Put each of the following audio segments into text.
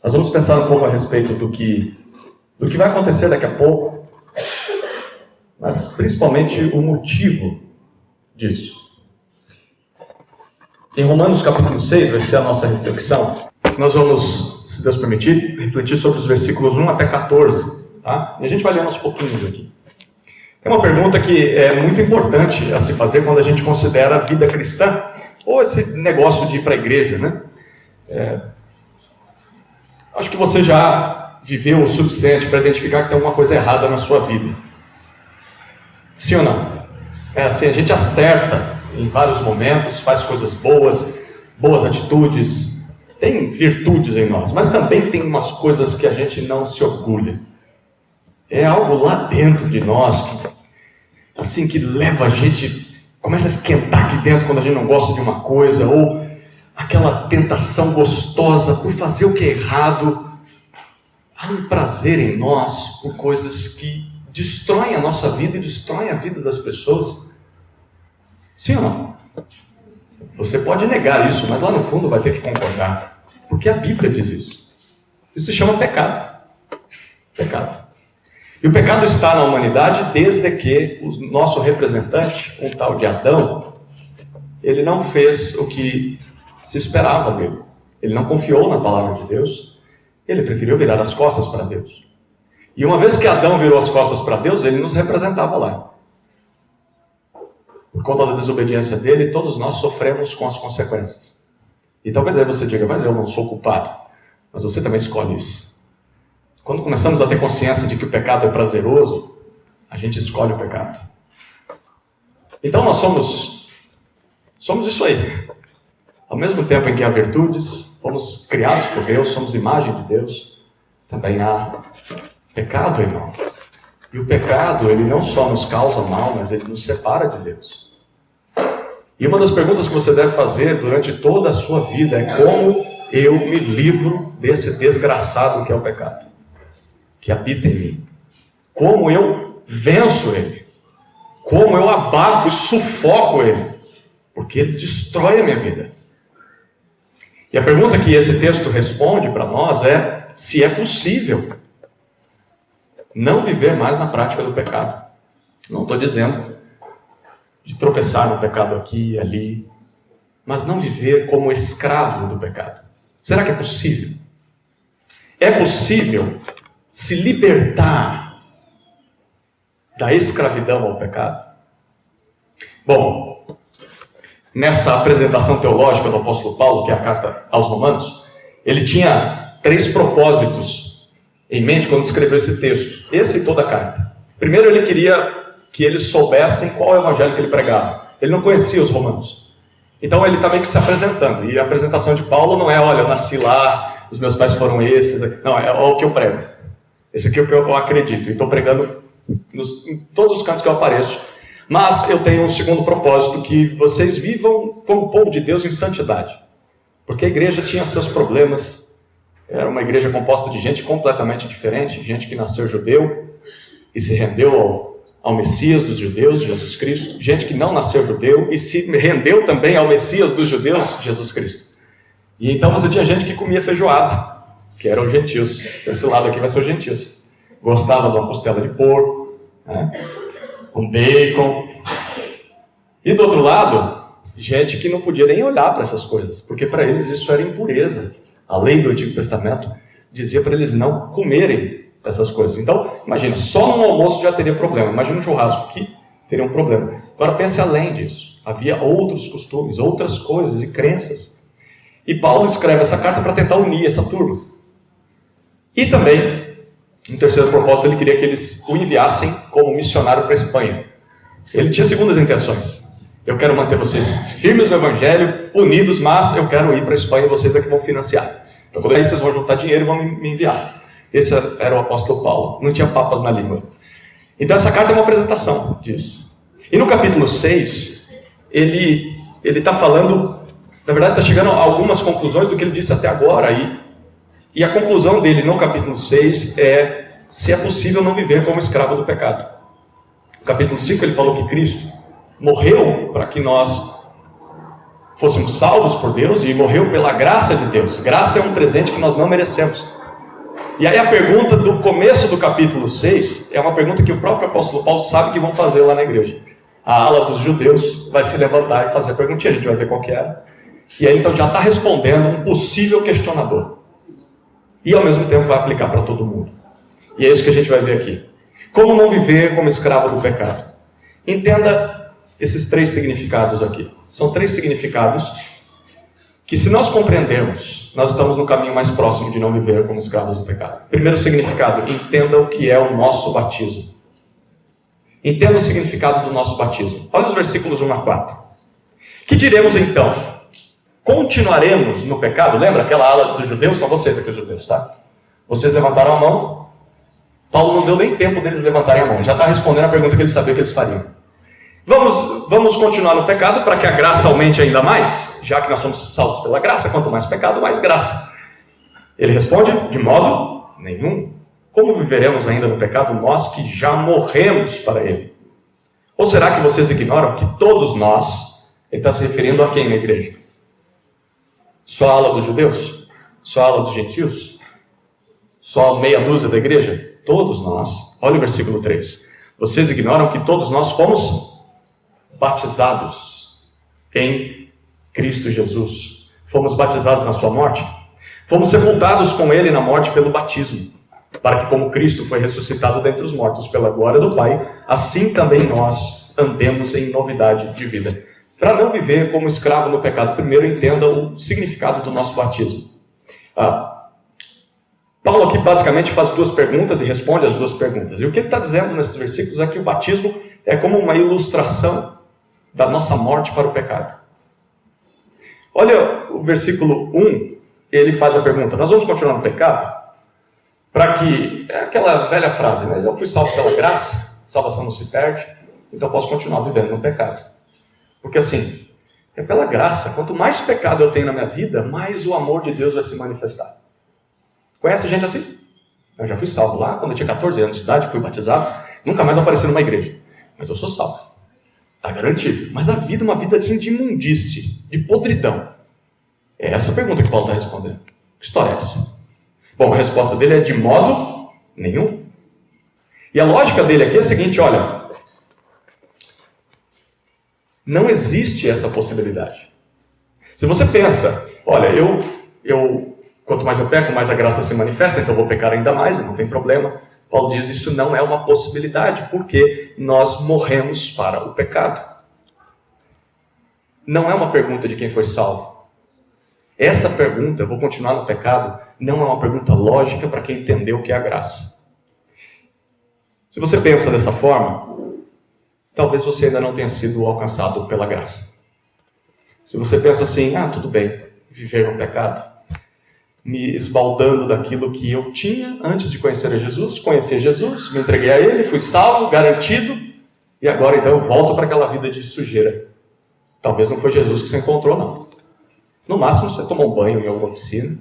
Nós vamos pensar um pouco a respeito do que vai acontecer daqui a pouco, mas principalmente o motivo disso. Em Romanos capítulo 6 vai ser a nossa reflexão. Nós vamos, se Deus permitir, refletir sobre os versículos 1 até 14. Tá? E a gente vai ler uns pouquinhos aqui. Tem uma pergunta que é muito importante a se fazer quando a gente considera a vida cristã, ou esse negócio de ir para a igreja, né? Acho que você já viveu o suficiente para identificar que tem alguma coisa errada na sua vida. Sim ou não? É assim, a gente acerta em vários momentos, faz coisas boas atitudes, tem virtudes em nós, mas também tem umas coisas que a gente não se orgulha. É algo lá dentro de nós que leva a gente, começa a esquentar aqui dentro quando a gente não gosta de uma coisa, ou aquela tentação gostosa por fazer o que é errado. Há um prazer em nós por coisas que destroem a nossa vida e destroem a vida das pessoas. Sim ou não? Você pode negar isso, mas lá no fundo vai ter que concordar, porque a Bíblia diz isso. Isso se chama pecado. Pecado. E o pecado está na humanidade desde que o nosso representante, um tal de Adão, ele não fez o que se esperava dele. Ele não confiou na palavra de Deus, ele preferiu virar as costas para Deus. E uma vez que Adão virou as costas para Deus, ele nos representava lá. Por conta da desobediência dele, todos nós sofremos com as consequências. E talvez aí você diga, mas eu não sou culpado. Mas você também escolhe isso. Quando começamos a ter consciência de que o pecado é prazeroso, a gente escolhe o pecado. Então nós somos isso aí. Ao mesmo tempo em que há virtudes, fomos criados por Deus, somos imagem de Deus, também há pecado em nós. E o pecado, ele não só nos causa mal, mas ele nos separa de Deus. E uma das perguntas que você deve fazer durante toda a sua vida é como eu me livro desse desgraçado que é o pecado, que habita em mim. Como eu venço ele. Como eu abafo e sufoco ele. Porque ele destrói a minha vida. E a pergunta que esse texto responde para nós é se é possível não viver mais na prática do pecado. Não estou dizendo de tropeçar no pecado aqui e ali, mas não viver como escravo do pecado. Será que é possível? É possível se libertar da escravidão ao pecado? Bom, nessa apresentação teológica do apóstolo Paulo, que é a carta aos Romanos, ele tinha 3 propósitos em mente quando escreveu esse texto, esse e toda a carta. Primeiro, ele queria que eles soubessem qual é o evangelho que ele pregava. Ele não conhecia os romanos. Então ele está meio que se apresentando. E a apresentação de Paulo não é, olha, eu nasci lá, os meus pais foram esses. Não, é o que eu prego. Esse aqui é o que eu acredito. E estou pregando em todos os cantos que eu apareço. Mas eu tenho um segundo propósito, que vocês vivam como povo de Deus em santidade. Porque a igreja tinha seus problemas. Era uma igreja composta de gente completamente diferente, gente que nasceu judeu e se rendeu ao Messias dos judeus, Jesus Cristo, gente que não nasceu judeu e se rendeu também ao Messias dos judeus, Jesus Cristo. E então você tinha gente que comia feijoada, que eram os gentios. Esse lado aqui vai ser os gentios. Gostava de uma costela de porco, né? Com bacon. E do outro lado, gente que não podia nem olhar para essas coisas, porque para eles isso era impureza. A lei do Antigo Testamento dizia para eles não comerem essas coisas. Então, imagina, só no almoço já teria problema. Imagina um churrasco aqui, teria um problema. Agora pense além disso. Havia outros costumes, outras coisas e crenças. E Paulo escreve essa carta para tentar unir essa turma. E também, no terceiro propósito, ele queria que eles o enviassem como missionário para a Espanha. Ele tinha segundas intenções. Eu quero manter vocês firmes no evangelho, unidos, mas eu quero ir para a Espanha e vocês é que vão financiar. Então, quando aí vocês vão juntar dinheiro e vão me enviar. Esse era o apóstolo Paulo. Não tinha papas na língua. Então essa carta é uma apresentação disso. E no capítulo 6, ele está falando, na verdade está chegando a algumas conclusões do que ele disse até agora. E a conclusão dele no capítulo 6 é se é possível não viver como escravo do pecado. No capítulo 5 ele falou que Cristo morreu para que nós fôssemos salvos por Deus e morreu pela graça de Deus. Graça é um presente que nós não merecemos. E aí a pergunta do começo do capítulo 6 é uma pergunta que o próprio apóstolo Paulo sabe que vão fazer lá na igreja. A ala dos judeus vai se levantar e fazer a perguntinha, a gente vai ver qual que era. E aí então já está respondendo um possível questionador. E ao mesmo tempo vai aplicar para todo mundo. E é isso que a gente vai ver aqui. Como não viver como escravo do pecado? Entenda esses 3 significados aqui. São 3 significados que, se nós compreendermos, nós estamos no caminho mais próximo de não viver como escravos do pecado. Primeiro significado, entenda o que é o nosso batismo. Entenda o significado do nosso batismo. Olha os versículos 1 a 4. Que diremos então? Continuaremos no pecado? Lembra aquela ala dos judeus? São vocês aqui os judeus, tá? Vocês levantaram a mão. Paulo não deu nem tempo deles levantarem a mão. Já está respondendo a pergunta que ele sabia que eles fariam. Vamos continuar no pecado para que a graça aumente ainda mais? Já que nós somos salvos pela graça, quanto mais pecado, mais graça. Ele responde, de modo nenhum. Como viveremos ainda no pecado, nós que já morremos para ele? Ou será que vocês ignoram que todos nós, ele está se referindo a quem na igreja? Só a ala dos judeus? Só a ala dos gentios? Só meia dúzia da igreja? Todos nós. Olha o versículo 3. Vocês ignoram que todos nós fomos batizados em Cristo Jesus. Fomos batizados na sua morte. Fomos sepultados com ele na morte pelo batismo, para que, como Cristo foi ressuscitado dentre os mortos pela glória do Pai, assim também nós andemos em novidade de vida. Para não viver como escravo no pecado, primeiro entenda o significado do nosso batismo. Paulo aqui basicamente faz 2 perguntas e responde as 2 perguntas. E o que ele está dizendo nesses versículos é que o batismo é como uma ilustração da nossa morte para o pecado. Olha o versículo 1, ele faz a pergunta, nós vamos continuar no pecado? Para que, é aquela velha frase, né? Eu fui salvo pela graça, salvação não se perde, então posso continuar vivendo no pecado. Porque assim, é pela graça, quanto mais pecado eu tenho na minha vida, mais o amor de Deus vai se manifestar. Conhece gente assim? Eu já fui salvo lá, quando eu tinha 14 anos de idade, fui batizado, nunca mais apareci numa igreja, mas eu sou salvo. Está garantido. Mas a vida é uma vida assim de imundície, de podridão. É essa a pergunta que Paulo está respondendo. Que história é essa? Bom, a resposta dele é de modo nenhum. E a lógica dele aqui é a seguinte, olha. Não existe essa possibilidade. Se você pensa, olha, quanto mais eu peco, mais a graça se manifesta, então eu vou pecar ainda mais, não tem problema. Paulo diz, isso não é uma possibilidade, porque nós morremos para o pecado. Não é uma pergunta de quem foi salvo. Essa pergunta, eu vou continuar no pecado, não é uma pergunta lógica para quem entendeu o que é a graça. Se você pensa dessa forma, talvez você ainda não tenha sido alcançado pela graça. Se você pensa assim, tudo bem, viver no pecado, me esbaldando daquilo que eu tinha antes de conhecer a Jesus, conheci Jesus, me entreguei a Ele, fui salvo, garantido, e agora então eu volto para aquela vida de sujeira. Talvez não foi Jesus que você encontrou, não. No máximo você tomou um banho em alguma piscina,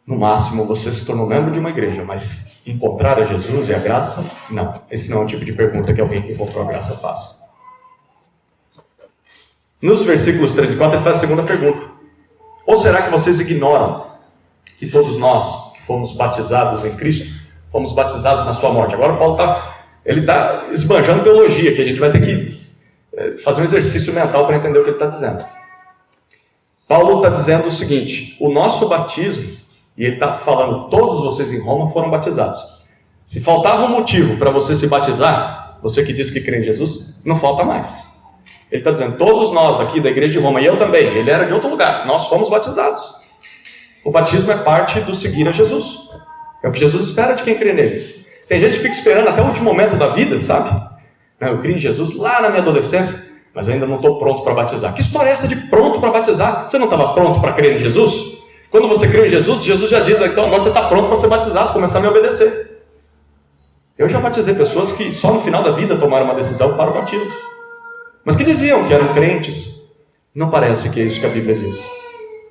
no máximo você se tornou membro de uma igreja, mas encontrar a Jesus e a graça, não. Esse não é o tipo de pergunta que alguém que encontrou a graça faz. Nos versículos 3 e 4 ele faz a segunda pergunta. Ou será que vocês ignoram que todos nós que fomos batizados em Cristo, fomos batizados na sua morte? Agora Paulo está esbanjando teologia, que a gente vai ter que fazer um exercício mental para entender o que ele está dizendo. Paulo está dizendo o seguinte, o nosso batismo, e ele está falando, todos vocês em Roma foram batizados. Se faltava um motivo para você se batizar, você que diz que crê em Jesus, não falta mais. Ele está dizendo, todos nós aqui da igreja de Roma, e eu também, ele era de outro lugar, nós fomos batizados. O batismo é parte do seguir a Jesus. É o que Jesus espera de quem crê nele. Tem gente que fica esperando até o último momento da vida, sabe? Eu criei em Jesus lá na minha adolescência, mas ainda não estou pronto para batizar. Que história é essa de pronto para batizar? Você não estava pronto para crer em Jesus? Quando você crê em Jesus, Jesus já diz, então agora você está pronto para ser batizado, começar a me obedecer. Eu já batizei pessoas que só no final da vida tomaram uma decisão para o batismo. Mas que diziam que eram crentes. Não parece que é isso que a Bíblia diz.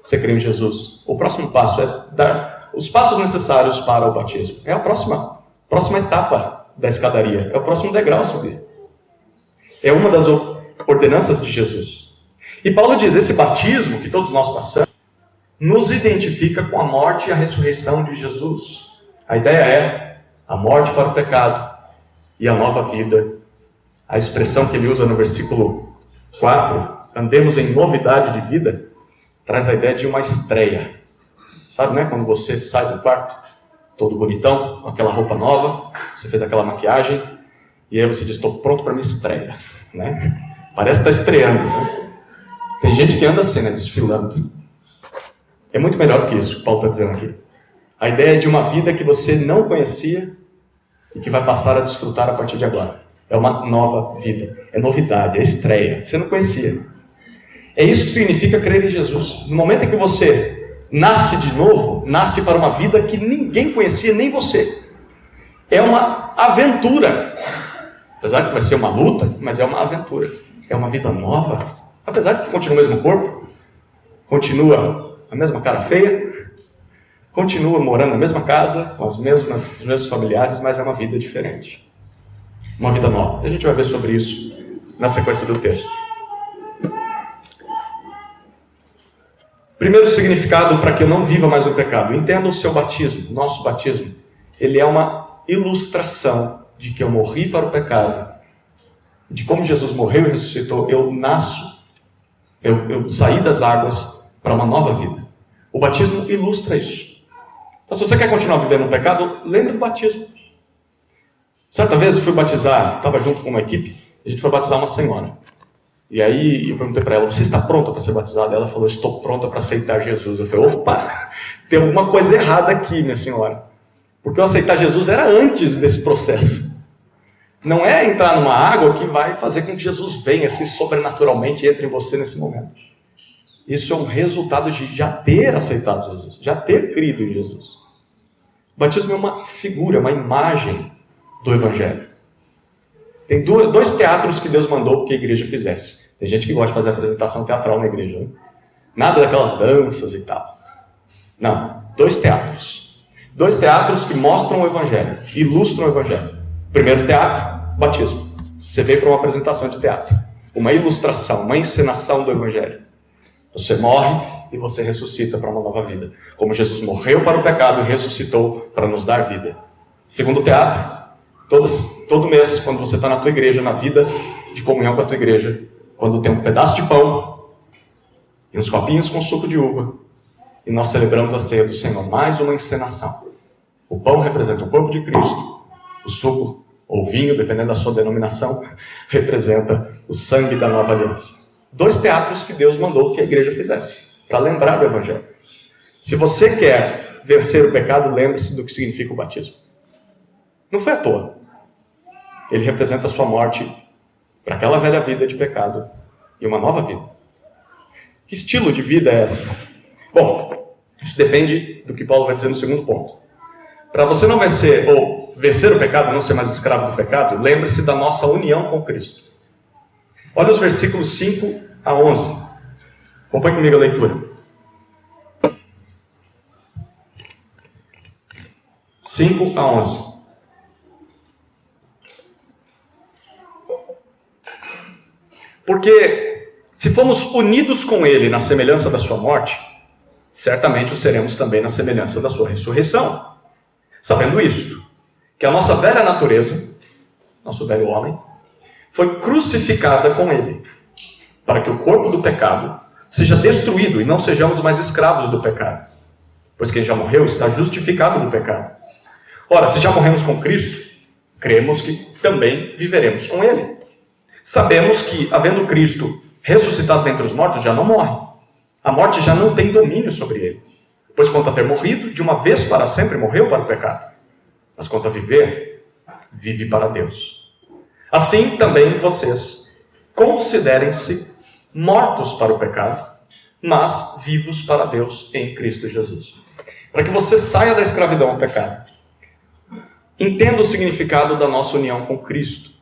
Você crê em Jesus. O próximo passo é dar os passos necessários para o batismo. É a próxima etapa da escadaria. É o próximo degrau a subir. É uma das ordenanças de Jesus. E Paulo diz, esse batismo que todos nós passamos, nos identifica com a morte e a ressurreição de Jesus. A ideia é a morte para o pecado e a nova vida. A expressão que ele usa no versículo 4, andemos em novidade de vida, traz a ideia de uma estreia. Sabe, né? Quando você sai do quarto, todo bonitão, com aquela roupa nova, você fez aquela maquiagem, e aí você diz, estou pronto para minha estreia. Né? Parece estar estreando. Né? Tem gente que anda assim, né? Desfilando. É muito melhor do que isso, que o Paulo está dizendo aqui. A ideia é de uma vida que você não conhecia e que vai passar a desfrutar a partir de agora. É uma nova vida, é novidade, é estreia. Você não conhecia. É isso que significa crer em Jesus. No momento em que você nasce de novo, nasce para uma vida que ninguém conhecia, nem você. É uma aventura. Apesar que vai ser uma luta, mas é uma aventura. É uma vida nova. Apesar de que continua o mesmo corpo, continua a mesma cara feia, continua morando na mesma casa, com os mesmos familiares, mas é uma vida diferente. Uma vida nova. A gente vai ver sobre isso na sequência do texto. Primeiro significado para que eu não viva mais o pecado. Entenda o seu batismo, nosso batismo. Ele é uma ilustração de que eu morri para o pecado. De como Jesus morreu e ressuscitou, eu nasço, eu saí das águas para uma nova vida. O batismo ilustra isso. Então, se você quer continuar vivendo no pecado, lembre do batismo. Certa vez eu fui batizar, estava junto com uma equipe, a gente foi batizar uma senhora. E aí eu perguntei para ela, você está pronta para ser batizada? Ela falou, estou pronta para aceitar Jesus. Eu falei, opa, tem alguma coisa errada aqui, minha senhora. Porque eu aceitar Jesus era antes desse processo. Não é entrar numa água que vai fazer com que Jesus venha assim sobrenaturalmente e entre em você nesse momento. Isso é um resultado de já ter aceitado Jesus, já ter crido em Jesus. O batismo é uma figura, uma imagem do Evangelho. Tem dois teatros que Deus mandou que a igreja fizesse. Tem gente que gosta de fazer apresentação teatral na igreja, né? Nada daquelas danças e tal. Não, dois teatros. Dois teatros que mostram o Evangelho, ilustram o Evangelho. Primeiro teatro, batismo. Você veio para uma apresentação de teatro. Uma ilustração, uma encenação do Evangelho. Você morre e você ressuscita para uma nova vida. Como Jesus morreu para o pecado e ressuscitou para nos dar vida. Segundo teatro, todo mês, quando você está na tua igreja, na vida de comunhão com a tua igreja, quando tem um pedaço de pão e uns copinhos com suco de uva, e nós celebramos a ceia do Senhor, mais uma encenação. O pão representa o corpo de Cristo, o suco ou vinho, dependendo da sua denominação, representa o sangue da nova aliança. Dois teatros que Deus mandou que a igreja fizesse, para lembrar do Evangelho. Se você quer vencer o pecado, lembre-se do que significa o batismo. Não foi à toa. Ele representa a sua morte para aquela velha vida de pecado e uma nova vida. Que estilo de vida é essa? Bom, isso depende do que Paulo vai dizer no segundo ponto. Para você não vencer, ou vencer o pecado, não ser mais escravo do pecado, lembre-se da nossa união com Cristo. Olha os versículos 5 a 11. Acompanhe comigo a leitura. 5 a 11. Porque se formos unidos com Ele na semelhança da sua morte, certamente o seremos também na semelhança da sua ressurreição. Sabendo isto, que a nossa velha natureza, nosso velho homem, foi crucificada com Ele, para que o corpo do pecado seja destruído e não sejamos mais escravos do pecado. Pois quem já morreu está justificado do pecado. Ora, se já morremos com Cristo, cremos que também viveremos com Ele. Sabemos que, havendo Cristo ressuscitado dentre os mortos, já não morre. A morte já não tem domínio sobre ele. Pois quanto a ter morrido, de uma vez para sempre morreu para o pecado. Mas quanto a viver, vive para Deus. Assim também vocês considerem-se mortos para o pecado, mas vivos para Deus em Cristo Jesus. Para que você saia da escravidão ao pecado. Entenda o significado da nossa união com Cristo.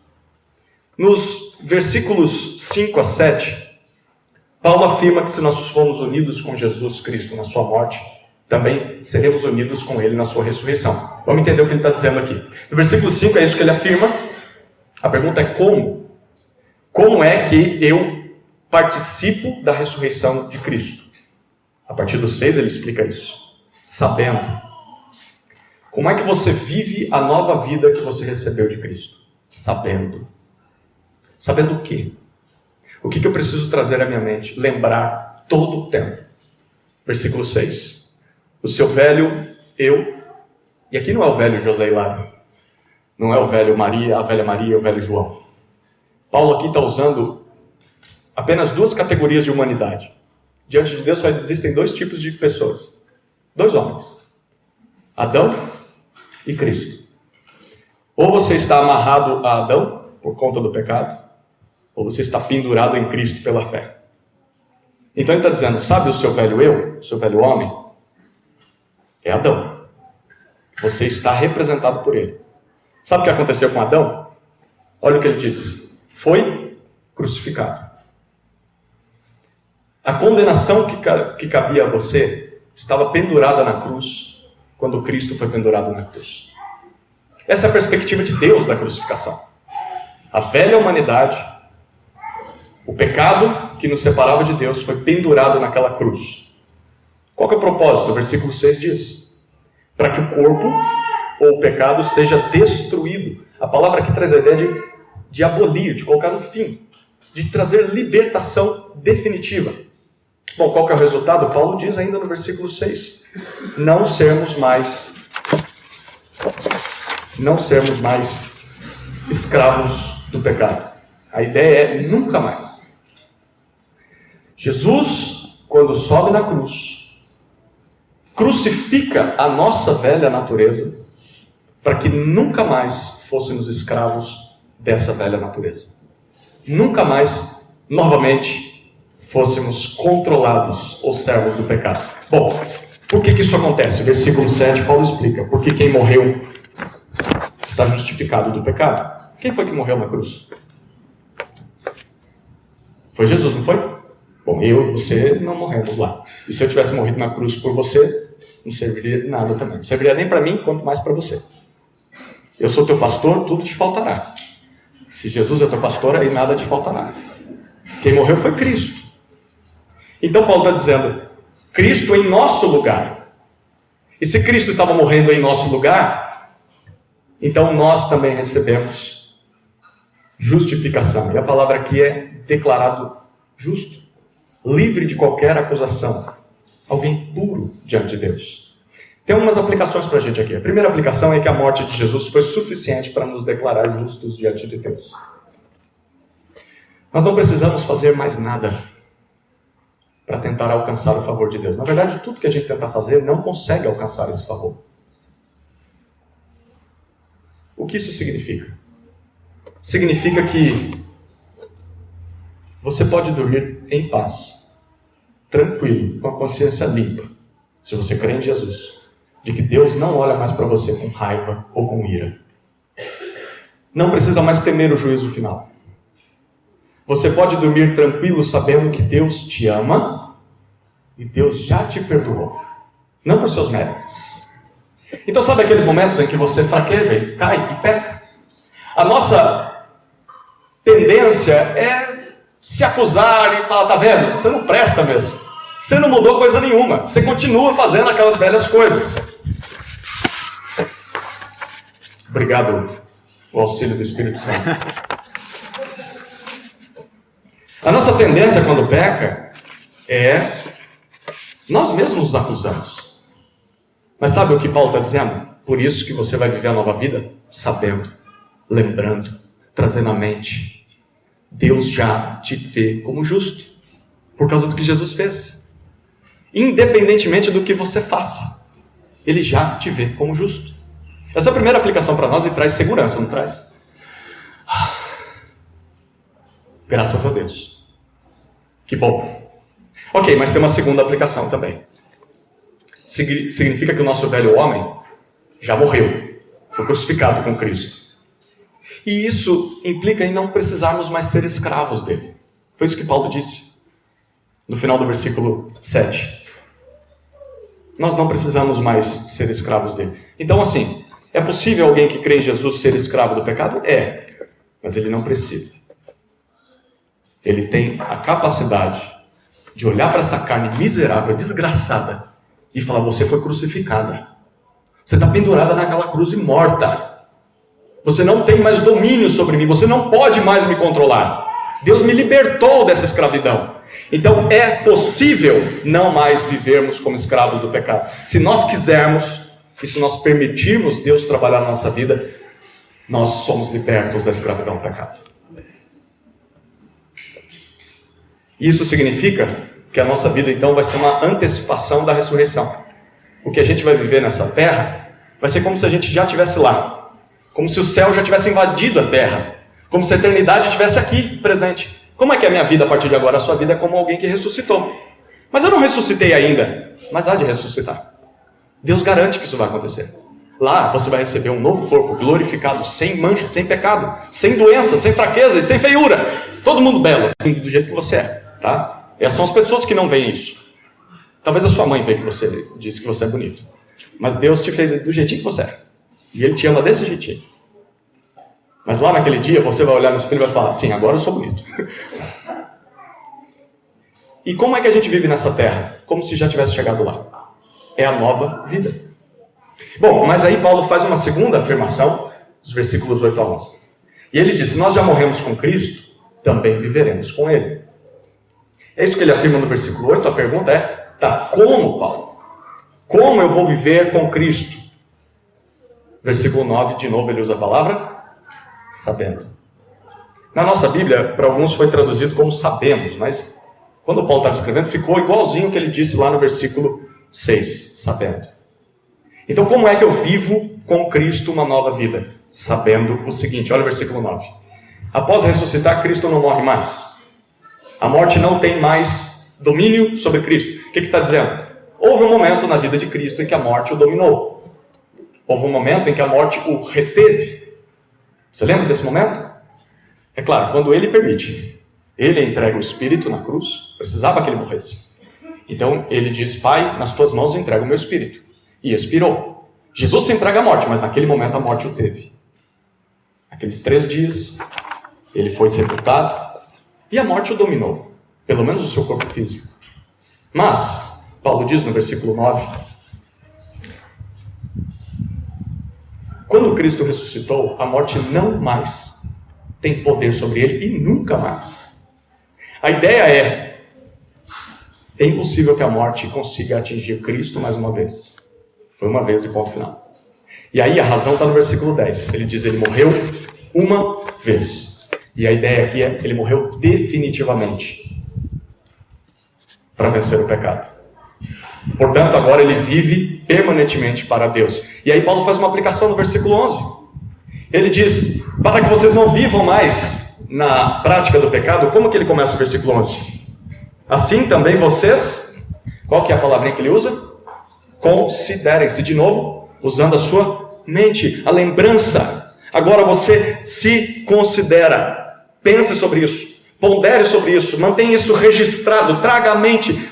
Nos versículos 5 a 7, Paulo afirma que se nós formos unidos com Jesus Cristo na sua morte, também seremos unidos com Ele na sua ressurreição. Vamos entender o que ele está dizendo aqui. No versículo 5 é isso que ele afirma. A pergunta é como? Como é que eu participo da ressurreição de Cristo? A partir do 6 ele explica isso. Sabendo. Como é que você vive a nova vida que você recebeu de Cristo? Sabendo. Sabendo o quê? O que eu preciso trazer à minha mente? Lembrar todo o tempo. Versículo 6. O seu velho eu, e aqui não é o velho José Hilário, não é o velho Maria, a velha Maria, o velho João. Paulo aqui está usando apenas duas categorias de humanidade. Diante de Deus só existem dois tipos de pessoas. Dois homens. Adão e Cristo. Ou você está amarrado a Adão por conta do pecado, ou você está pendurado em Cristo pela fé. Então ele está dizendo, sabe o seu velho eu, o seu velho homem? É Adão. Você está representado por ele. Sabe o que aconteceu com Adão? Olha o que ele disse. Foi crucificado. A condenação que cabia a você estava pendurada na cruz quando Cristo foi pendurado na cruz. Essa é a perspectiva de Deus da crucificação. A velha humanidade, o pecado que nos separava de Deus foi pendurado naquela cruz. Qual que é o propósito? O versículo 6 diz: para que o corpo ou o pecado seja destruído. A palavra aqui traz a ideia de abolir, de colocar no fim, de trazer libertação definitiva. Bom, qual que é o resultado? Paulo diz ainda no versículo 6, não sermos mais escravos do pecado. A ideia é nunca mais. Jesus, quando sobe na cruz, crucifica a nossa velha natureza para que nunca mais fôssemos escravos dessa velha natureza. Nunca mais, novamente, fôssemos controlados ou servos do pecado. Bom, por que isso acontece? Versículo 7, Paulo explica. Porque quem morreu está justificado do pecado. Quem foi que morreu na cruz? Foi Jesus, não foi? Bom, eu e você não morremos lá. E se eu tivesse morrido na cruz por você, não serviria de nada também. Não serviria nem para mim, quanto mais para você. Eu sou teu pastor, tudo te faltará. Se Jesus é teu pastor, aí nada te faltará. Quem morreu foi Cristo. Então Paulo está dizendo, Cristo em nosso lugar. E se Cristo estava morrendo em nosso lugar, então nós também recebemos justificação. E a palavra aqui é declarado justo, livre de qualquer acusação. Alguém puro diante de Deus. Tem algumas aplicações para a gente aqui. A primeira aplicação é que a morte de Jesus foi suficiente para nos declarar justos diante de Deus. Nós não precisamos fazer mais nada para tentar alcançar o favor de Deus. Na verdade, tudo que a gente tenta fazer não consegue alcançar esse favor. O que isso significa? Significa que você pode dormir em paz, tranquilo, com a consciência limpa, se você crê em Jesus, de que Deus não olha mais para você com raiva ou com ira. Não precisa mais temer o juízo final. Você pode dormir tranquilo sabendo que Deus te ama e Deus já te perdoou. Não por seus méritos. Então sabe aqueles momentos em que você fraqueja e cai e peca? A nossa tendência é se acusar e falar, tá vendo? Você não presta mesmo. Você não mudou coisa nenhuma. Você continua fazendo aquelas velhas coisas. Obrigado, o auxílio do Espírito Santo. A nossa tendência quando peca é nós mesmos nos acusamos. Mas sabe o que Paulo está dizendo? Por isso que você vai viver a nova vida sabendo, lembrando, trazendo à mente. Deus já te vê como justo por causa do que Jesus fez. Independentemente do que você faça, Ele já te vê como justo. Essa é a primeira aplicação para nós e traz segurança, não traz? Graças a Deus. Que bom. Ok, mas tem uma segunda aplicação também. Significa que o nosso velho homem já morreu. Foi crucificado com Cristo. E isso implica em não precisarmos mais ser escravos dele. Foi isso que Paulo disse no final do versículo 7. Nós não precisamos mais ser escravos dele. Então assim, é possível alguém que crê em Jesus ser escravo do pecado? É, mas ele não precisa. Ele tem a capacidade de olhar para essa carne miserável, desgraçada, e falar, você foi crucificada. Você está pendurada naquela cruz e morta. Você não tem mais domínio sobre mim. Você não pode mais me controlar. Deus me libertou dessa escravidão. Então é possível não mais vivermos como escravos do pecado. Se nós quisermos, e se nós permitirmos Deus trabalhar na nossa vida, nós somos libertos da escravidão do pecado. Isso significa que a nossa vida então vai ser uma antecipação da ressurreição. O que a gente vai viver nessa terra vai ser como se a gente já estivesse lá. Como se o céu já tivesse invadido a terra. Como se a eternidade estivesse aqui, presente. Como é que é a minha vida a partir de agora? A sua vida é como alguém que ressuscitou. Mas eu não ressuscitei ainda. Mas há de ressuscitar. Deus garante que isso vai acontecer. Lá você vai receber um novo corpo glorificado, sem mancha, sem pecado, sem doença, sem fraqueza e sem feiura. Todo mundo belo, do jeito que você é, tá? Essas são as pessoas que não veem isso. Talvez a sua mãe veja que você disse que você é bonito. Mas Deus te fez do jeitinho que você é. E Ele te ama desse jeitinho. Mas lá naquele dia você vai olhar no espelho e vai falar, sim, agora eu sou bonito. E como é que a gente vive nessa terra? Como se já tivesse chegado lá. É a nova vida. Bom, mas aí Paulo faz uma segunda afirmação, os versículos 8 a 11. E ele diz, se nós já morremos com Cristo, também viveremos com Ele. É isso que ele afirma no versículo 8. A pergunta é, tá, como, Paulo? Como eu vou viver com Cristo? Versículo 9, de novo ele usa a palavra sabendo. Na nossa Bíblia, para alguns foi traduzido como sabemos, mas quando Paulo está escrevendo, ficou igualzinho o que ele disse lá no versículo 6, sabendo. Então, como é que eu vivo com Cristo uma nova vida? Sabendo o seguinte, olha o versículo 9. Após ressuscitar, Cristo não morre mais. A morte não tem mais domínio sobre Cristo. O que está dizendo? Houve um momento na vida de Cristo em que a morte o dominou. Houve um momento em que a morte o reteve. Você lembra desse momento? É claro, quando ele permite. Ele entrega o Espírito na cruz, precisava que ele morresse. Então ele diz, Pai, nas tuas mãos entrego o meu Espírito. E expirou. Jesus se entrega à morte, mas naquele momento a morte o teve. Naqueles 3 dias, ele foi sepultado e a morte o dominou. Pelo menos o seu corpo físico. Mas, Paulo diz no versículo 9, quando Cristo ressuscitou, a morte não mais tem poder sobre ele e nunca mais. A ideia é impossível que a morte consiga atingir Cristo mais uma vez. Foi uma vez e ponto final. E aí a razão está no versículo 10. Ele diz, ele morreu uma vez. E a ideia aqui é, ele morreu definitivamente para vencer o pecado. Portanto, agora ele vive permanentemente para Deus. E aí Paulo faz uma aplicação no versículo 11. Ele diz, para que vocês não vivam mais na prática do pecado, como que ele começa o versículo 11? Assim também vocês, qual que é a palavrinha que ele usa? Considerem-se, de novo, usando a sua mente, a lembrança. Agora você se considera, pense sobre isso, pondere sobre isso, mantenha isso registrado, traga à mente,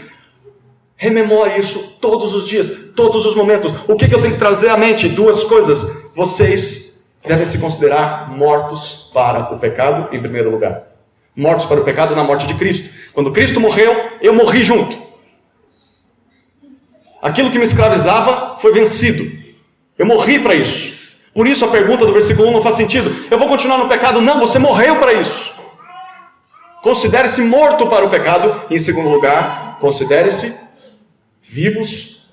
rememore isso todos os dias, todos os momentos. O que eu tenho que trazer à mente? 2 coisas. Vocês devem se considerar mortos para o pecado, em primeiro lugar. Mortos para o pecado na morte de Cristo. Quando Cristo morreu, eu morri junto. Aquilo que me escravizava foi vencido. Eu morri para isso. Por isso a pergunta do versículo 1 não faz sentido. Eu vou continuar no pecado? Não, você morreu para isso. Considere-se morto para o pecado. E em segundo lugar, considere-se vivos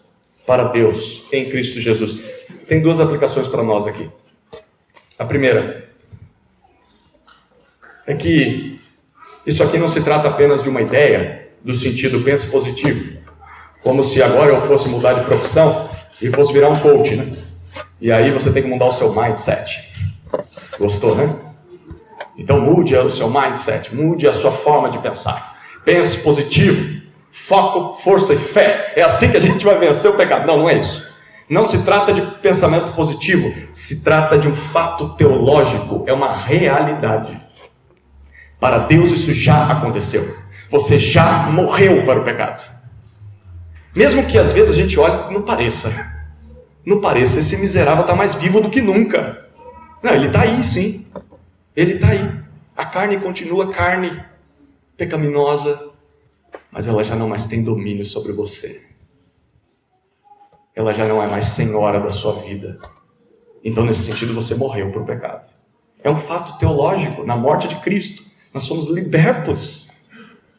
para Deus em Cristo Jesus. Tem 2 aplicações para nós aqui. A primeira é que isso aqui não se trata apenas de uma ideia do sentido pense positivo. Como se agora eu fosse mudar de profissão e fosse virar um coach, né? E aí você tem que mudar o seu mindset. Gostou, né? Então mude o seu mindset, mude a sua forma de pensar. Pense positivo, foco, força e fé. É assim que a gente vai vencer o pecado. Não, não é isso. Não se trata de pensamento positivo, se trata de um fato teológico, é uma realidade. Para Deus isso já aconteceu. Você já morreu para o pecado. Mesmo que às vezes a gente olhe e não pareça, esse miserável está mais vivo do que nunca. Não, ele está aí sim, ele está aí. A carne continua carne pecaminosa, mas ela já não mais tem domínio sobre você. ela já não é mais senhora da sua vida. Então, nesse sentido, você morreu para o pecado. É um fato teológico. Na morte de Cristo, nós somos libertos.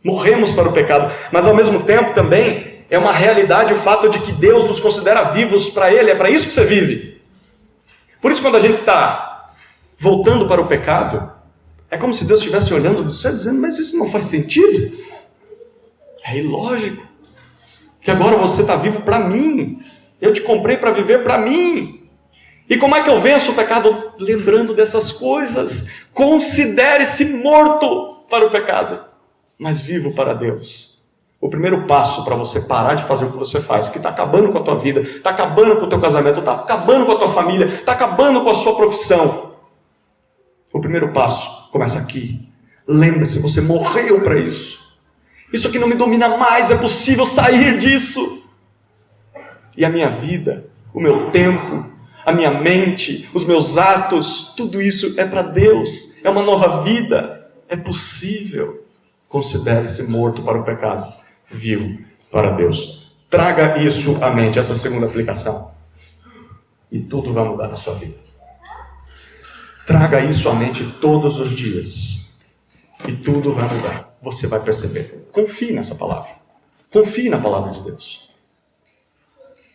Morremos para o pecado. Mas, ao mesmo tempo, também é uma realidade o fato de que Deus nos considera vivos para Ele. É para isso que você vive. Por isso, quando a gente está voltando para o pecado, é como se Deus estivesse olhando do céu dizendo, mas isso não faz sentido. É ilógico. Que agora você está vivo para mim. Eu te comprei para viver para mim. E como é que eu venço o pecado? Lembrando dessas coisas. Considere-se morto para o pecado, mas vivo para Deus. O primeiro passo para você parar de fazer o que você faz, que está acabando com a tua vida, está acabando com o teu casamento, está acabando com a tua família, está acabando com a sua profissão. O primeiro passo começa aqui. Lembre-se, você morreu para isso. Isso aqui não me domina mais, é possível sair disso. E a minha vida, o meu tempo, a minha mente, os meus atos, tudo isso é para Deus. É uma nova vida. É possível. Considere-se morto para o pecado, vivo para Deus. Traga isso à mente, essa segunda aplicação. E tudo vai mudar na sua vida. Traga isso à mente todos os dias. E tudo vai mudar. Você vai perceber. Confie nessa palavra. Confie na palavra de Deus.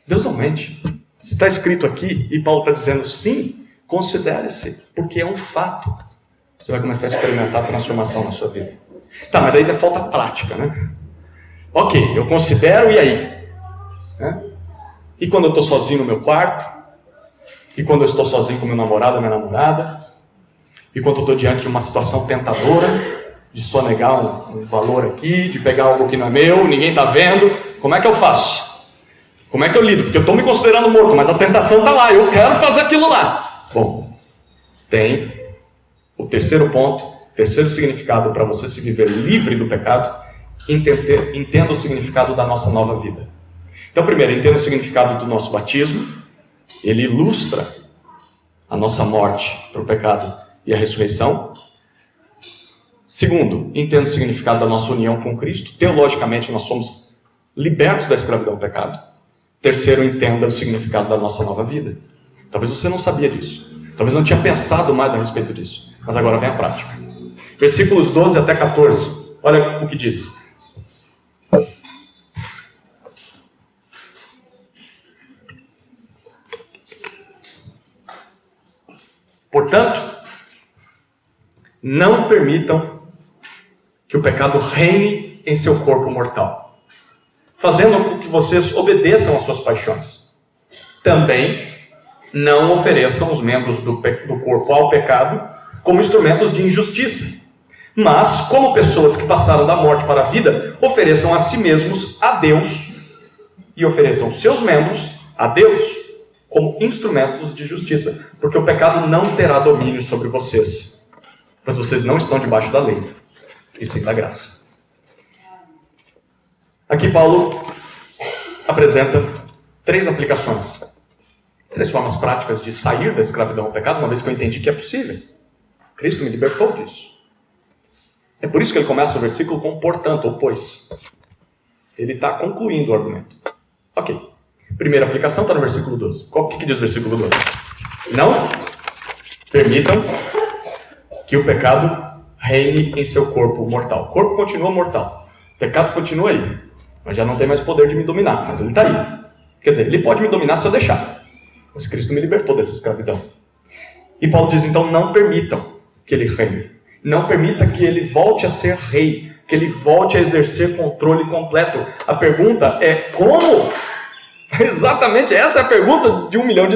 Deus não mente. Se está escrito aqui, e Paulo está dizendo sim, considere-se, porque é um fato. Você vai começar a experimentar a transformação na sua vida. Tá, mas ainda falta prática, né? Ok, eu considero, e aí? Né? E quando eu estou sozinho no meu quarto? E quando eu estou sozinho com meu namorado, minha namorada? E quando eu estou diante de uma situação tentadora, de sonegar um valor aqui, de pegar algo que não é meu, ninguém está vendo, como é que eu faço? Como é que eu lido? Porque eu estou me considerando morto, mas a tentação está lá, eu quero fazer aquilo lá. Bom, tem o terceiro ponto, terceiro significado para você se viver livre do pecado, entenda o significado da nossa nova vida. Então, primeiro, entenda o significado do nosso batismo. Ele ilustra a nossa morte para o pecado e a ressurreição. Segundo, entenda o significado da nossa união com Cristo. Teologicamente, nós somos libertos da escravidão ao pecado. Terceiro, entenda o significado da nossa nova vida. Talvez você não sabia disso. Talvez não tinha pensado mais a respeito disso. Mas agora vem a prática. Versículos 12 até 14. Olha o que diz. Portanto, não permitam que o pecado reine em seu corpo mortal, fazendo com que vocês obedeçam às suas paixões. Também não ofereçam os membros do corpo ao pecado como instrumentos de injustiça, mas, como pessoas que passaram da morte para a vida, ofereçam a si mesmos a Deus e ofereçam seus membros a Deus como instrumentos de justiça, porque o pecado não terá domínio sobre vocês, pois vocês não estão debaixo da lei, e sim da graça. Aqui Paulo apresenta 3 aplicações, 3 formas práticas de sair da escravidão ao pecado, uma vez que eu entendi que é possível. Cristo me libertou disso. É por isso que ele começa o versículo com portanto, ou pois. Ele está concluindo o argumento. Ok. Primeira aplicação está no versículo 12. O que diz o versículo 12? Não permitam que o pecado reine em seu corpo mortal. O corpo continua mortal. O pecado continua aí. Mas já não tem mais poder de me dominar. Mas ele está aí. Quer dizer, ele pode me dominar se eu deixar. Mas Cristo me libertou dessa escravidão. E Paulo diz, então, não permitam que ele reine. Não permita que ele volte a ser rei. Que ele volte a exercer controle completo. A pergunta é, como? Exatamente, essa é a pergunta de $1 milhão.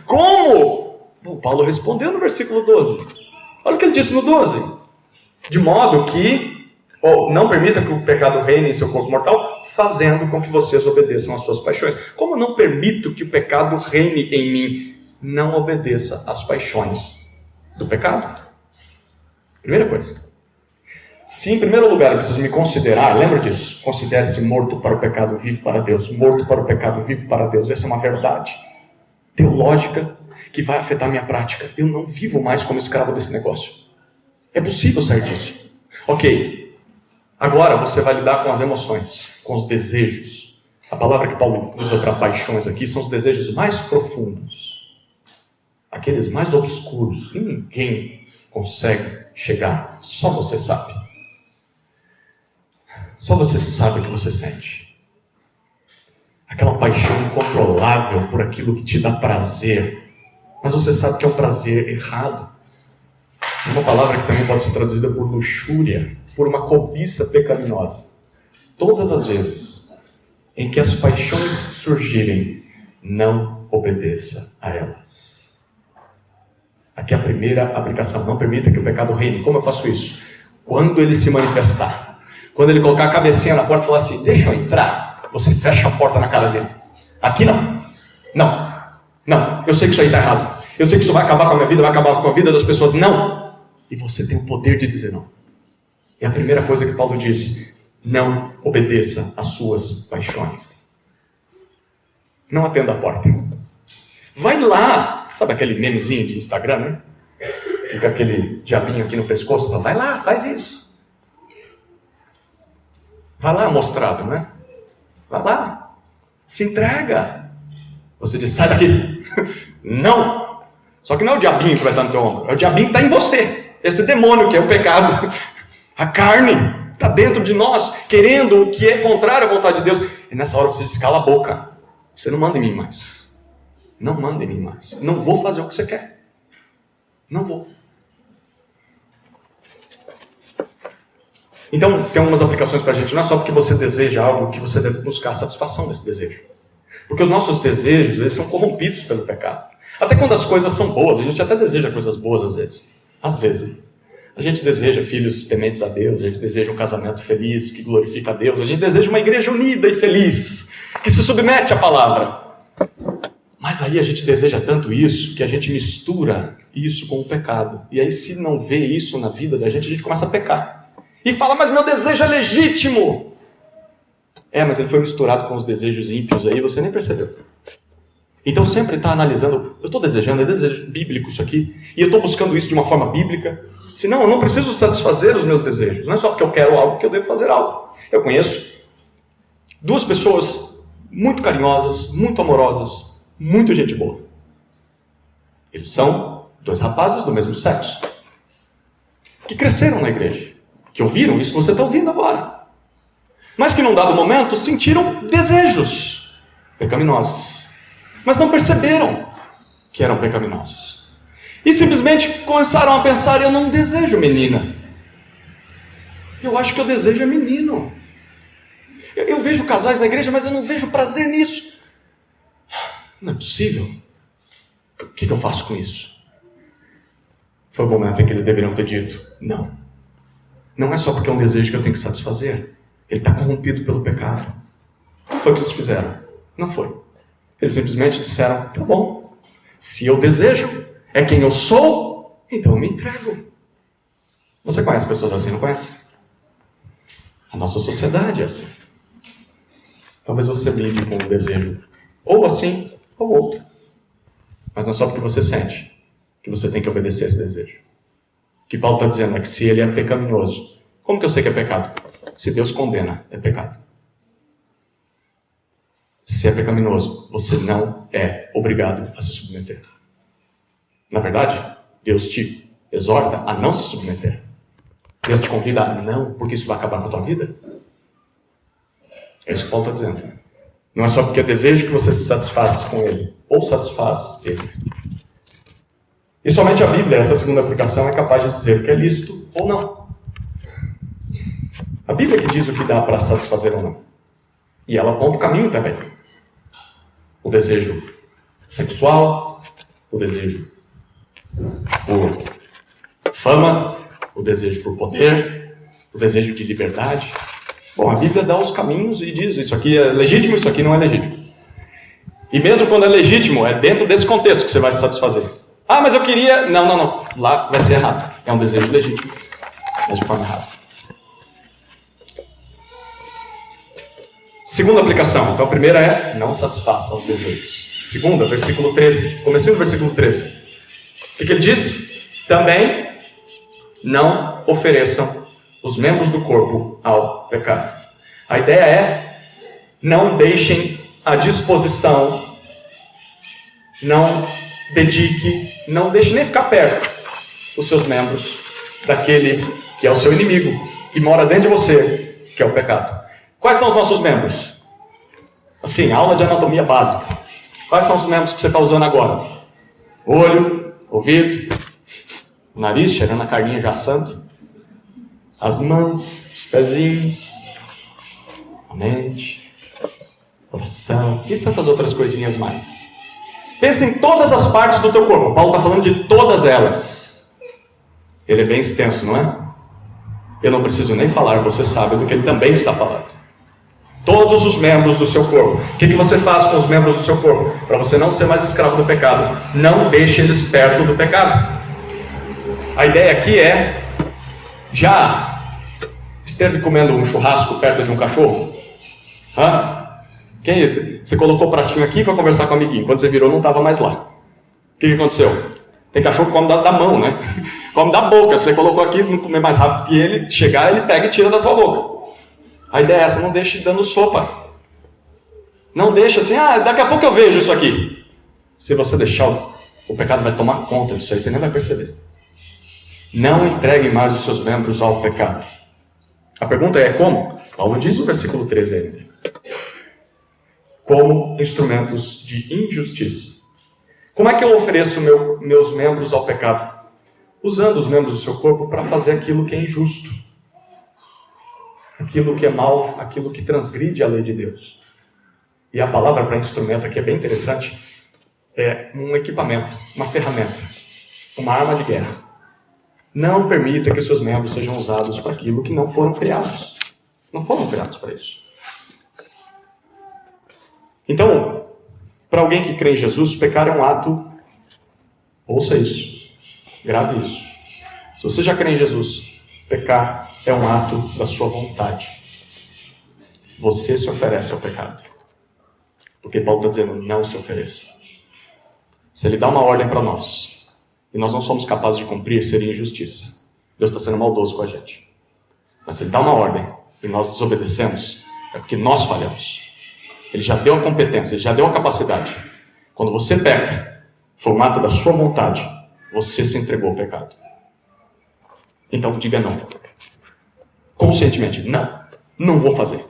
Como? Bom, Paulo respondeu no versículo 12. Olha o que ele disse no 12. De modo que, não permita que o pecado reine em seu corpo mortal, fazendo com que vocês obedeçam às suas paixões. Como não permito que o pecado reine em mim? Não obedeça às paixões do pecado. Primeira coisa. Se em primeiro lugar eu preciso me considerar, lembra disso? Considere-se morto para o pecado, vivo para Deus. Morto para o pecado, vivo para Deus. Essa é uma verdade teológica que vai afetar a minha prática. Eu não vivo mais como escravo desse negócio. É possível sair disso. Ok. Agora você vai lidar com as emoções, com os desejos. A palavra que Paulo usa para paixões aqui são os desejos mais profundos, aqueles mais obscuros, que ninguém consegue chegar, só você sabe. Só você sabe o que você sente. Aquela paixão incontrolável por aquilo que te dá prazer, mas você sabe que é um prazer errado. Uma palavra que também pode ser traduzida por luxúria, por uma cobiça pecaminosa. Todas as vezes em que as paixões surgirem, não obedeça a elas. Aqui é a primeira aplicação. Não permita que o pecado reine. Como eu faço isso? Quando ele se manifestar. Quando ele colocar a cabecinha na porta e falar assim, deixa eu entrar, você fecha a porta na cara dele. Aqui não. Não. Eu sei que isso aí está errado. Eu sei que isso vai acabar com a minha vida, vai acabar com a vida das pessoas. Não. E você tem o poder de dizer não. É a primeira coisa que Paulo diz. Não obedeça às suas paixões. Não atenda a porta. Vai lá. Sabe aquele memezinho de Instagram, né? Fica aquele diabinho aqui no pescoço. Vai lá, faz isso. Vai lá, mostrado, né? Vai lá. Se entrega. Você diz, sai daqui. Não. Só que não é o diabinho que vai estar no teu ombro. É o diabinho que está em você. Esse demônio que é o pecado. A carne está dentro de nós, querendo o que é contrário à vontade de Deus. E nessa hora você diz, cala a boca. Você não manda em mim mais. Não manda em mim mais. Não vou fazer o que você quer. Não vou. Então, tem algumas aplicações para a gente. Não é só porque você deseja algo que você deve buscar a satisfação desse desejo. Porque os nossos desejos, eles são corrompidos pelo pecado. Até quando as coisas são boas, a gente até deseja coisas boas às vezes. Às vezes. A gente deseja filhos tementes a Deus, a gente deseja um casamento feliz, que glorifica a Deus, a gente deseja uma igreja unida e feliz, que se submete à palavra. Mas aí a gente deseja tanto isso, que a gente mistura isso com o pecado. E aí se não vê isso na vida da gente começa a pecar. E fala, mas meu desejo é legítimo. Mas ele foi misturado com os desejos ímpios aí, você nem percebeu. Então sempre está analisando, eu estou desejando, é desejo bíblico isso aqui, e eu estou buscando isso de uma forma bíblica. Senão eu não preciso satisfazer os meus desejos. Não é só porque eu quero algo que eu devo fazer algo. Eu conheço 2 pessoas muito carinhosas, muito amorosas, muito gente boa. Eles são 2 rapazes do mesmo sexo, que cresceram na igreja, que ouviram isso que você está ouvindo agora, mas que num dado momento sentiram desejos pecaminosos, mas não perceberam que eram pecaminosos. E simplesmente começaram a pensar, eu não desejo menina. Eu acho que eu desejo é menino. Eu vejo casais na igreja, mas eu não vejo prazer nisso. Não é possível. O que eu faço com isso? Foi o momento em que eles deveriam ter dito, não. Não é só porque é um desejo que eu tenho que satisfazer. Ele está corrompido pelo pecado. Não foi o que eles fizeram. Não foi. Eles simplesmente disseram, tá bom. Se eu desejo, é quem eu sou, então eu me entrego. Você conhece pessoas assim, não conhece? A nossa sociedade é assim. Talvez você lide com um desejo ou assim, ou outro. Mas não é só porque você sente que você tem que obedecer esse desejo. O que Paulo está dizendo é que se ele é pecaminoso, como que eu sei que é pecado? Se Deus condena, é pecado. Se é pecaminoso, você não é obrigado a se submeter. Na verdade, Deus te exorta a não se submeter. Deus te convida a não, porque isso vai acabar com a tua vida. É isso que Paulo está dizendo. Não é só porque é desejo que você se satisfaz com ele, ou satisfaz ele. E somente a Bíblia, essa segunda aplicação, é capaz de dizer o que é lícito ou não. A Bíblia que diz o que dá para satisfazer ou não. E ela aponta o caminho também. O desejo sexual, o desejo por fama, o desejo por poder, o desejo de liberdade. Bom, a Bíblia dá os caminhos e diz, isso aqui é legítimo, isso aqui não é legítimo. E mesmo quando é legítimo, é dentro desse contexto que você vai se satisfazer. Ah, mas eu queria... Não. Lá vai ser errado. É um desejo legítimo, mas de forma errada. Segunda aplicação. Então a primeira é, não satisfaça os desejos. Segunda, versículo 13. Comecinho do versículo 13. O que ele diz? Também não ofereçam os membros do corpo ao pecado. A ideia é, não deixem à disposição, não dedique, não deixe nem ficar perto os seus membros daquele que é o seu inimigo, que mora dentro de você, que é o pecado. Quais são os nossos membros? Assim, aula de anatomia básica. Quais são os membros que você está usando agora? Olho, ouvido, nariz, cheirando a carninha já santo, as mãos, os pezinhos, a mente, coração e tantas outras coisinhas mais. Pensa em todas as partes do teu corpo. Paulo está falando de todas elas. Ele é bem extenso, não é? Eu não preciso nem falar, você sabe do que ele também está falando. Todos os membros do seu corpo. O que você faz com os membros do seu corpo? Para você não ser mais escravo do pecado. Não deixe eles perto do pecado. A ideia aqui é: já esteve comendo um churrasco perto de um cachorro? Você colocou o pratinho aqui e foi conversar com o amiguinho. Quando você virou, não estava mais lá. O que aconteceu? Tem cachorro que come da mão, né? Come da boca. Você colocou aqui, não comer mais rápido que ele, chegar, ele pega e tira da tua boca. A ideia é essa: não deixe dando sopa. Não deixe assim, daqui a pouco eu vejo isso aqui. Se você deixar, o pecado vai tomar conta disso aí, você nem vai perceber. Não entregue mais os seus membros ao pecado. A pergunta é como? Paulo diz no versículo 13 ainda. Como instrumentos de injustiça. Como é que eu ofereço meus membros ao pecado? Usando os membros do seu corpo para fazer aquilo que é injusto. Aquilo que é mal, aquilo que transgride a lei de Deus. E a palavra para instrumento aqui é bem interessante. É um equipamento, uma ferramenta, uma arma de guerra. Não permita que os seus membros sejam usados para aquilo que não foram criados. Não foram criados para isso. Então, para alguém que crê em Jesus, pecar é um ato, ouça isso, grave isso. Se você já crê em Jesus, pecar é um ato da sua vontade. Você se oferece ao pecado. Porque Paulo está dizendo, não se ofereça. Se ele dá uma ordem para nós, e nós não somos capazes de cumprir, seria injustiça. Deus está sendo maldoso com a gente. Mas se ele dá uma ordem, e nós desobedecemos, é porque nós falhamos. Ele já deu a competência, ele já deu a capacidade. Quando você peca, foi um ato da sua vontade, você se entregou ao pecado. Então diga não. Conscientemente, não vou fazer.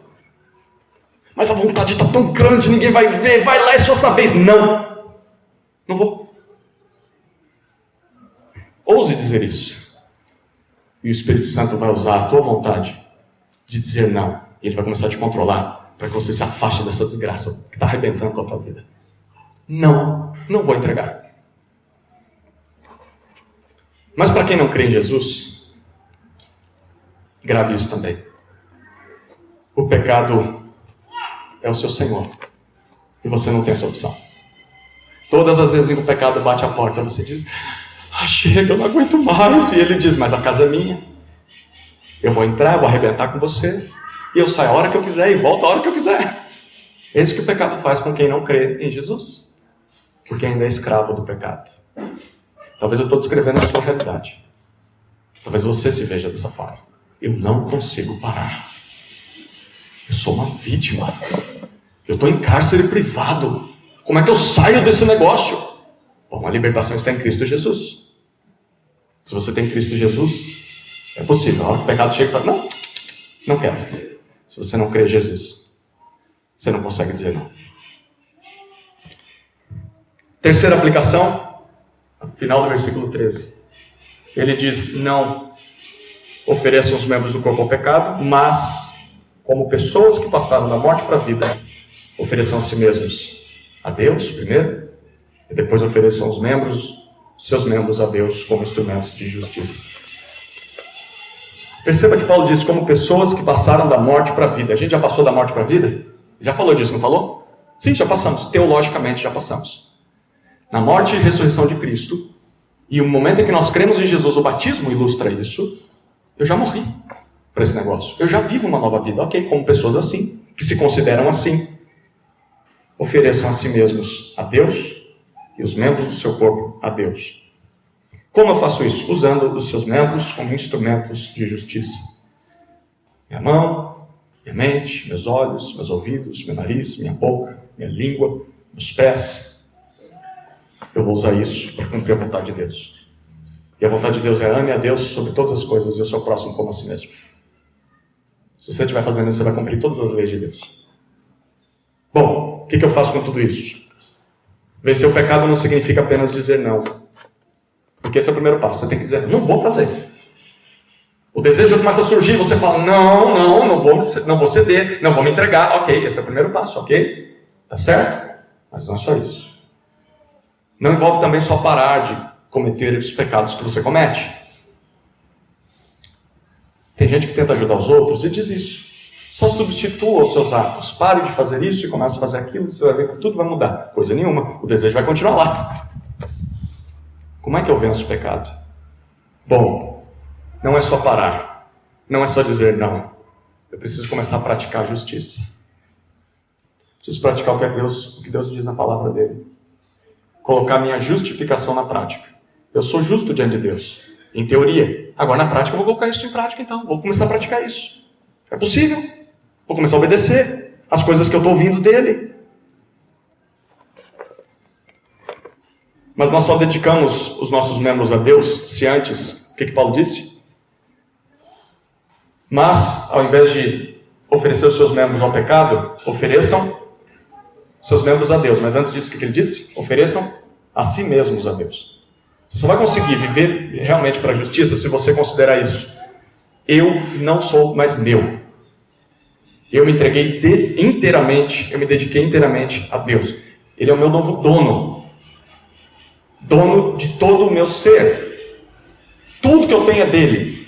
Mas a vontade está tão grande, ninguém vai ver, vai lá, é só essa vez. Não vou. Ouse dizer isso. E o Espírito Santo vai usar a tua vontade de dizer não. E ele vai começar a te controlar para que você se afaste dessa desgraça que está arrebentando com a tua vida. Não vou entregar. Mas para quem não crê em Jesus, grave isso também. O pecado é o seu Senhor. E você não tem essa opção. Todas as vezes que o pecado bate a porta, você diz, chega, eu não aguento mais. E ele diz, mas a casa é minha. Eu vou entrar, eu vou arrebentar com você. E eu saio a hora que eu quiser e volto a hora que eu quiser. É isso que o pecado faz com quem não crê em Jesus. Porque ainda é escravo do pecado. Talvez eu estou descrevendo a sua realidade. Talvez você se veja dessa forma. Eu não consigo parar. Eu sou uma vítima. Eu estou em cárcere privado. Como é que eu saio desse negócio? Bom, a libertação está em Cristo Jesus. Se você tem Cristo Jesus, é possível. A hora que o pecado chega e fala, não quero. Se você não crê em Jesus, você não consegue dizer não. Terceira aplicação, final do versículo 13. Ele diz, não ofereçam os membros do corpo ao pecado, mas, como pessoas que passaram da morte para a vida, ofereçam a si mesmos a Deus primeiro, e depois ofereçam seus membros a Deus como instrumentos de justiça. Perceba que Paulo diz como pessoas que passaram da morte para a vida. A gente já passou da morte para a vida? Já falou disso, não falou? Sim, já passamos. Teologicamente já passamos. Na morte e ressurreição de Cristo, e o momento em que nós cremos em Jesus, o batismo ilustra isso, eu já morri para esse negócio. Eu já vivo uma nova vida. Ok, como pessoas assim, que se consideram assim, ofereçam a si mesmos a Deus e os membros do seu corpo a Deus. Como eu faço isso? Usando os seus membros como instrumentos de justiça. Minha mão, Minha mente, meus olhos, meus ouvidos, meu nariz, minha boca, minha língua, meus pés. Eu vou usar isso para cumprir a vontade de Deus. E a vontade de Deus é ame a Deus sobre todas as coisas e o seu próximo como a si mesmo. Se você estiver fazendo isso, você vai cumprir todas as leis de Deus. Bom, o que eu faço com tudo isso? Vencer o pecado não significa apenas dizer não. Porque esse é o primeiro passo. Você tem que dizer, não vou fazer. O desejo começa a surgir, você fala, não vou ceder, não vou me entregar. Ok, esse é o primeiro passo, ok? Tá certo? Mas não é só isso. Não envolve também só parar de cometer os pecados que você comete. Tem gente que tenta ajudar os outros e diz isso. Só substitua os seus atos. Pare de fazer isso e comece a fazer aquilo, você vai ver que tudo vai mudar. Coisa nenhuma. O desejo vai continuar lá. Como é que eu venço o pecado? Bom, não é só parar. Não é só dizer não. Eu preciso começar a praticar a justiça. Preciso praticar o que Deus diz na palavra dele. Colocar minha justificação na prática. Eu sou justo diante de Deus. Em teoria. Agora na prática eu vou colocar isso em prática então. Vou começar a praticar isso. É possível. Vou começar a obedecer as coisas que eu estou ouvindo dele. Mas nós só dedicamos os nossos membros a Deus se antes, o que Paulo disse? Mas, ao invés de oferecer os seus membros ao pecado, ofereçam seus membros a Deus. Mas antes disso, o que ele disse? Ofereçam a si mesmos a Deus. Você só vai conseguir viver realmente para a justiça se você considerar isso. Eu não sou mais meu. Eu me entreguei inteiramente, eu me dediquei inteiramente a Deus. Ele é o meu novo dono. Dono de todo o meu ser. Tudo que eu tenho é dele.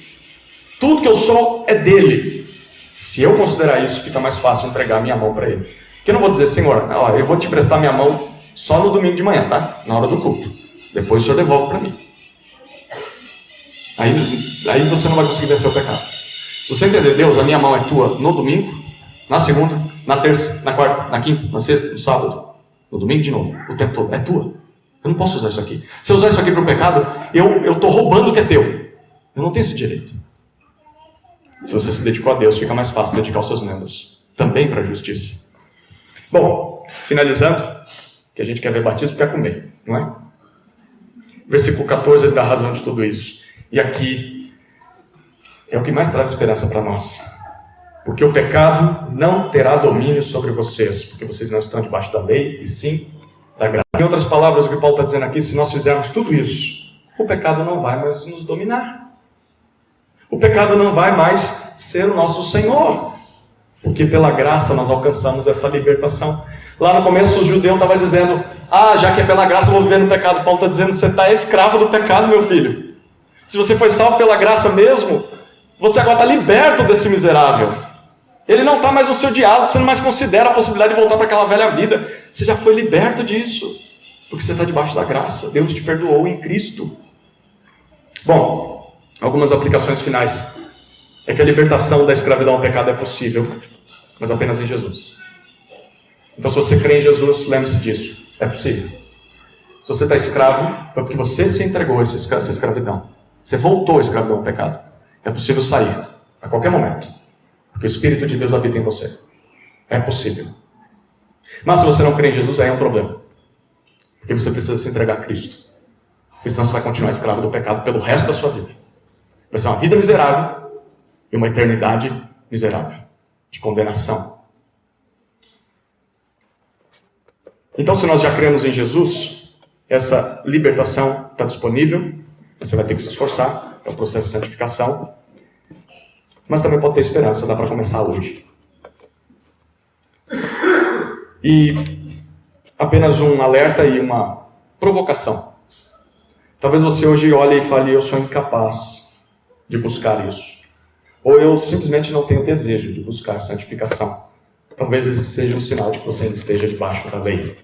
Tudo que eu sou é dele. Se eu considerar isso, fica mais fácil entregar a minha mão para ele. Porque eu não vou dizer, Senhor, ó, eu vou te prestar minha mão só no domingo de manhã, tá? Na hora do culto. Depois o Senhor devolve para mim. Aí você não vai conseguir vencer o pecado. Se você entender, Deus, a minha mão é tua no domingo, na segunda, na terça, na quarta, na quinta, na sexta, no sábado, no domingo de novo, o tempo todo, é tua. Eu não posso usar isso aqui. Se eu usar isso aqui para o pecado, eu estou roubando o que é teu. Eu não tenho esse direito. Se você se dedicou a Deus, fica mais fácil dedicar os seus membros também para a justiça. Bom, finalizando, que a gente quer ver batismo, quer comer, não é? Versículo 14, ele dá razão de tudo isso. E aqui é o que mais traz esperança para nós. Porque o pecado não terá domínio sobre vocês, porque vocês não estão debaixo da lei, e sim da graça. Em outras palavras, o que Paulo está dizendo aqui, se nós fizermos tudo isso, o pecado não vai mais nos dominar. O pecado não vai mais ser o nosso Senhor. Porque pela graça nós alcançamos essa libertação. Lá no começo o judeu estava dizendo, já que é pela graça eu vou viver no pecado. Paulo está dizendo, você está escravo do pecado, meu filho. Se você foi salvo pela graça mesmo, você agora está liberto desse miserável. Ele não está mais no seu diálogo, você não mais considera a possibilidade de voltar para aquela velha vida. Você já foi liberto disso, porque você está debaixo da graça. Deus te perdoou em Cristo. Bom, algumas aplicações finais. É que a libertação da escravidão ao pecado é possível, mas apenas em Jesus. Então, se você crê em Jesus, lembre-se disso. É possível. Se você está escravo, foi porque você se entregou a essa escravidão. Você voltou à escravidão ao pecado. É possível sair a qualquer momento. Porque o Espírito de Deus habita em você. É possível. Mas se você não crê em Jesus, aí é um problema. Porque você precisa se entregar a Cristo. Porque senão você vai continuar escravo do pecado pelo resto da sua vida. Vai ser uma vida miserável e uma eternidade miserável. De condenação. Então, se nós já cremos em Jesus, essa libertação está disponível. Você vai ter que se esforçar. É o processo de santificação. Mas também pode ter esperança, dá para começar hoje. E apenas um alerta e uma provocação. Talvez você hoje olhe e fale, eu sou incapaz de buscar isso. Ou eu simplesmente não tenho desejo de buscar santificação. Talvez esse seja um sinal de que você ainda esteja debaixo da lei.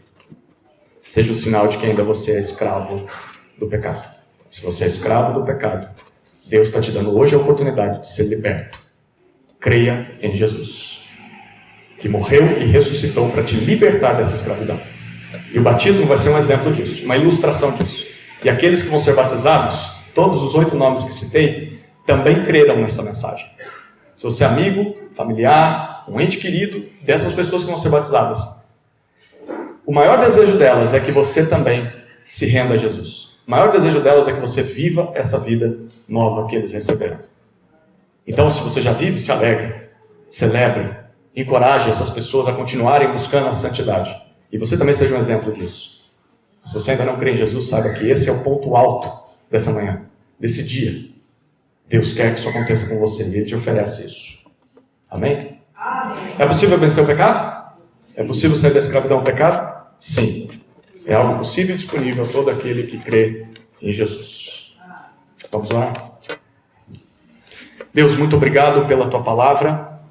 Seja o sinal de que ainda você é escravo do pecado. Se você é escravo do pecado, Deus está te dando hoje a oportunidade de ser liberto. Creia em Jesus, que morreu e ressuscitou para te libertar dessa escravidão. E o batismo vai ser um exemplo disso, uma ilustração disso. E aqueles que vão ser batizados, todos os 8 nomes que citei, também creram nessa mensagem. Se você é amigo, familiar, um ente querido dessas pessoas que vão ser batizadas. O maior desejo delas é que você também se renda a Jesus. O maior desejo delas é que você viva essa vida nova que eles receberam. Então, se você já vive, se alegre, celebre, encoraje essas pessoas a continuarem buscando a santidade. E você também seja um exemplo disso. Se você ainda não crê em Jesus, saiba que esse é o ponto alto dessa manhã, desse dia. Deus quer que isso aconteça com você e Ele te oferece isso. Amém? Amém. É possível vencer o pecado? É possível sair da escravidão ao pecado? Sim. É algo possível e disponível a todo aquele que crê em Jesus. Vamos orar? Deus, muito obrigado pela Tua palavra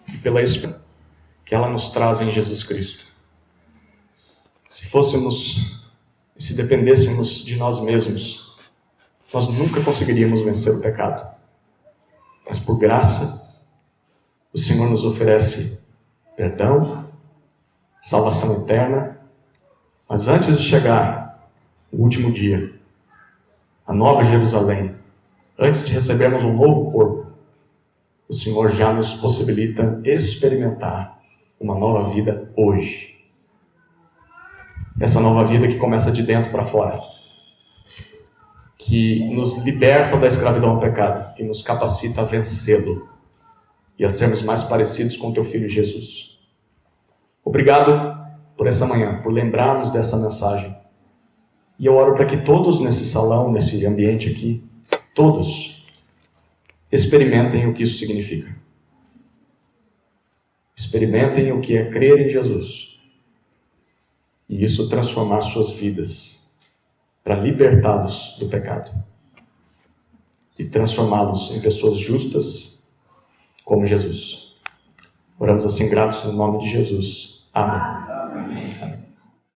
e pela esperança que ela nos traz em Jesus Cristo. Se dependêssemos de nós mesmos, nós nunca conseguiríamos vencer o pecado. Mas por graça, o Senhor nos oferece perdão, salvação eterna. Mas antes de chegar o último dia, a nova Jerusalém, antes de recebermos um novo corpo, o Senhor já nos possibilita experimentar uma nova vida hoje. Essa nova vida que começa de dentro para fora, que nos liberta da escravidão ao pecado, que nos capacita a vencê-lo e a sermos mais parecidos com Teu Filho Jesus. Obrigado por essa manhã, por lembrarmos dessa mensagem. E eu oro para que todos nesse salão, nesse ambiente aqui, todos experimentem o que isso significa. Experimentem o que é crer em Jesus. E isso transformar suas vidas para libertá-los do pecado. E transformá-los em pessoas justas como Jesus. Oramos assim gratos no nome de Jesus. Amém. Amém.